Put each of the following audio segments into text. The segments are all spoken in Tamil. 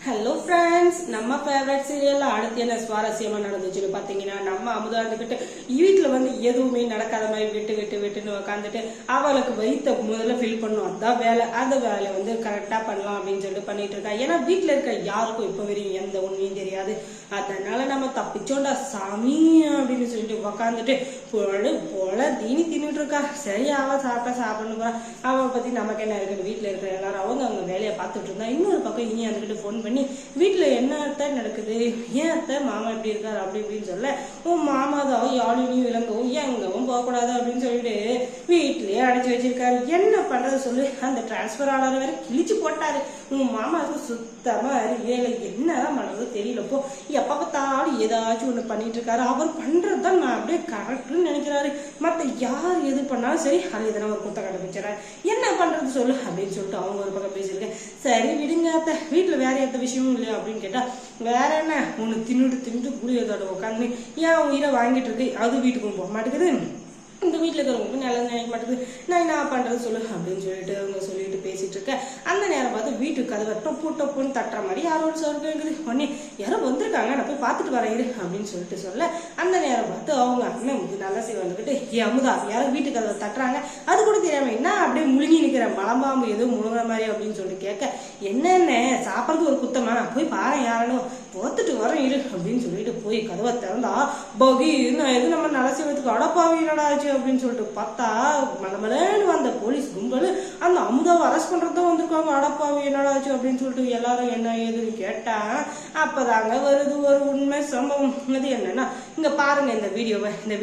ஹலோ ஃப்ரெண்ட்ஸ், நம்ம ஃபேவரட் சீரியல்ல அடுத்து என்ன சுவாரஸ்யமா நடந்துச்சுன்னு பாத்தீங்கன்னா, நம்ம அமுதா இருந்துகிட்டு வீட்டுல எதுவுமே நடக்காத மாதிரி விட்டுன்னு உட்காந்துட்டு அவளுக்கு வயிற்ற முதல்ல ஃபில் பண்ணும். அதான் வேலை. அந்த வேலை கரெக்டா பண்ணலாம் அப்படின்னு சொல்லிட்டு பண்ணிட்டு இருக்கா. ஏன்னா வீட்டுல இருக்க யாருக்கும் இப்ப வரையும் எந்த உண்மையும் தெரியாது. அதனால நம்ம தப்பிச்சோண்டா சாமி அப்படின்னு சொல்லிட்டு உக்காந்துட்டு போல தீனி தின்னுட்டு இருக்கா. சரி, அவ சாப்பிடணும் போறா. அவளை பத்தி நமக்கு என்ன இருக்குது? வீட்டுல இருக்கிற எல்லாரும் அவங்க வேலையை பார்த்துட்டு இருந்தா, இன்னொரு பக்கம் இனி வந்துகிட்டு போன் பண்ணி வீட்டுல என்ன அத்தை நடக்குது, ஏன் அத்தை மாமா இப்படி இருக்காரு அப்படி இப்படின்னு சொல்ல, உன் மாமா தான் யாழினியும் விளங்கவும் எங்கவும் போகக்கூடாது அப்படின்னு சொல்லிட்டு வீட்லயே அடைச்சு வச்சிருக்காரு. என்ன பண்றது சொல்லு? அந்த டிரான்ஸ்பர் ஆர்டர் வேற கிழிச்சு போட்டாரு. உன் மாமாவுக்கு சுத்தமா அறிவியலை என்னதான் பண்றது தெரியலப்போ. எப்ப பார்த்தாலும் ஏதாச்சும் ஒண்ணு பண்ணிட்டு இருக்காரு. அவர் பண்றதுதான் நான் அப்படியே கரெக்ட்னு நினைக்கிறாரு. மத்த யார் எது பண்ணாலும் சரி, அது இதெல்லாம் ஒரு குத்த கண்டுபிடிச்சாரு. என்ன பண்றது சொல்லு அப்படின்னு சொல்லிட்டு அவங்க ஒரு பக்கம் பேசியிருக்கேன். சரி விடுங்க அத்தை, வீட்டுல வேற எந்த விஷயமும் இல்லையா அப்படின்னு கேட்டா, வேற என்ன, ஒண்ணு தின்னுட்டு குடியதோட உட்காந்து ஏன் உயிரை வாங்கிட்டு இருக்கு, அது வீட்டுக்கும் போக மாட்டேங்குது, இந்த வீட்டுல இருக்கிறவங்களுக்கு நல்லது நினைக்க மாட்டேங்குது, நான் என்ன பண்றது சொல்லு அப்படின்னு சொல்லிட்டு அவங்க சொல்லிட்டு பேசிட்டு இருக்க. அந்த நேரம் பார்த்து வீட்டுக்கு கதவை டொப்புன்னு தட்டுற மாதிரி யாரோட சொல்றது இருக்குது. உடனே யாரோ வந்திருக்காங்க, நான் போய் பார்த்துட்டு வரேன் அப்படின்னு சொல்ல, அந்த நேரம் பார்த்து அவங்க அண்ணன் நல்லா செய்ய வந்துக்கிட்டு, அமுதா யாரும் வீட்டு கதவை தட்டுறாங்க, அது கூட தெரியாம என்ன அப்படியே முழுங்கி நிக்கிற மலம்பாம்பு எதுவும் முழுங்குற மாதிரி அப்படின்னு சொல்லிட்டு கேட்க, என்னென்ன சாப்பிட்றது ஒரு குத்தமா, போய் பாரு யாரனும் பார்த்துட்டு வரேன் அப்படின்னு சொல்லிட்டு போய் கதவை திறந்தா பகி எது நம்ம நல்லா செய்வதுக்கு அடப்பாவி என்னடா ஆச்சு அப்படின்னு சொல்லிட்டு பார்த்தா, மலமலன்னு வந்த போலீஸ் கும்பல் அந்த அமுதாவை அரெஸ்ட் பண்றதும் வந்திருக்காங்க. அடப்பாவி என்னடா ஆச்சு அப்படின்னு சொல்லிட்டு எல்லாரும் என்ன ஏதுன்னு கேட்டா, அப்பதாங்க வருது ஒரு உண்மை சம்பவம். அது என்னன்னா, இங்க பாருங்க இந்த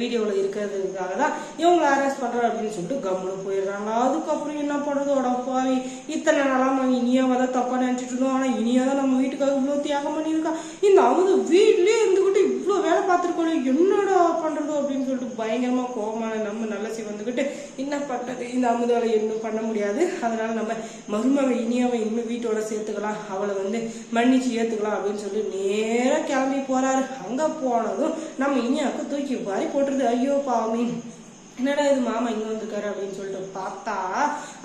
வீடியோவில் இருக்கிறதுக்காக தான் இவங்களை அரெஸ்ட் பண்றோம் அப்படின்னு சொல்லிட்டு கம்முன்னு போயிடுறாங்க. அதுக்கப்புறம் என்ன பண்றது? அடப்பாவி, இத்தனை நாளாக நாங்கள் இனியாவை தான் தப்பா நினைச்சிட்டு இருந்தோம். ஆனா இனியாதான் நம்ம வீட்டுக்காக இவ்வளவு தியாகம் பண்ணியிருக்கா. இந்த அமுது வீட்லயே இருந்துகிட்டு இவ்வளவு வேலை பார்த்துருக்கோம், என்னடா பண்றது அப்படின்னு சொல்லிட்டு பயங்கரமா கோபமான நம்ம நல்லசி வந்துகிட்டு, என்ன பண்றது, இந்த அமுதாவை இன்னும் பண்ண முடியாது, அதனால நம்ம மருமக இனியாவை இன்னும் வீட்டோட சேர்த்துக்கலாம், அவளை மன்னிச்சு ஏத்துக்கலாம் அப்படின்னு சொல்லி நேரா கிளம்பி போறாரு. அங்க போனதும் நம்ம இனியாவுக்கு தூக்கி பாரி போட்டுருது. ஐயோ பாவமே, என்னடா இது மாமா இங்க வந்திருக்காரு அப்படின்னு சொல்லிட்டு பார்த்தா,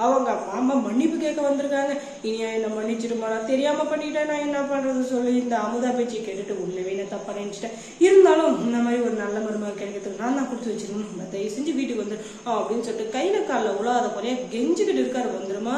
அவங்க மாமா மன்னிப்பு கேட்க வந்திருக்காங்க. இனியா என்ன மன்னிச்சிருமா, நான் தெரியாம பண்ணிட்டேன், நான் என்ன பண்றது சொல்லி இந்த அமுதா பேச்சு கேட்டுட்டு உள்ளவே நான் தப்பா நினைச்சிட்டேன். இருந்தாலும் இந்த மாதிரி ஒரு நல்ல மருமக கிடைக்கிறதுக்கு நான் தான் கொடுத்து வச்சிருக்கணும், தயவு செஞ்சு வீட்டுக்கு வந்துடும் அப்படின்னு சொல்லிட்டு கையில காலில் உழாத குறையா கெஞ்சிக்கிட்டு இருக்காரு. வந்துருமா.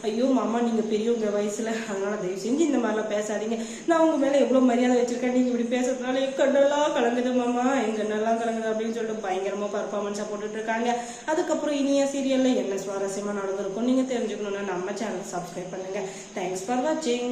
ஐயோ மாமா, நீங்க பெரியவங்க வயசுல, அதனால தயவு செஞ்சு இந்த மாதிரிலாம் பேசாதீங்க, நான் உங்க மேல எவ்வளவு மரியாதை வச்சிருக்கேன், நீங்க இப்படி பேசுறதுனால கண்ணெல்லாம் கலங்குது மாமா, எங்க கண்ணெல்லாம் கலங்குது அப்படின்னு சொல்லிட்டு பயங்கரமா பர்ஃபார்மன்ஸா போட்டுட்டு இருக்காங்க. அதுக்கப்புறம் இனிய சீரியல்ல என்ன சுவாரஸ்யமா நடந்திருக்கும் நீங்க தெரிஞ்சுக்கணும்னா நம்ம சேனல் சப்ஸ்கிரைப் பண்ணுங்க. தேங்க்ஸ் ஃபார் வாட்சிங்.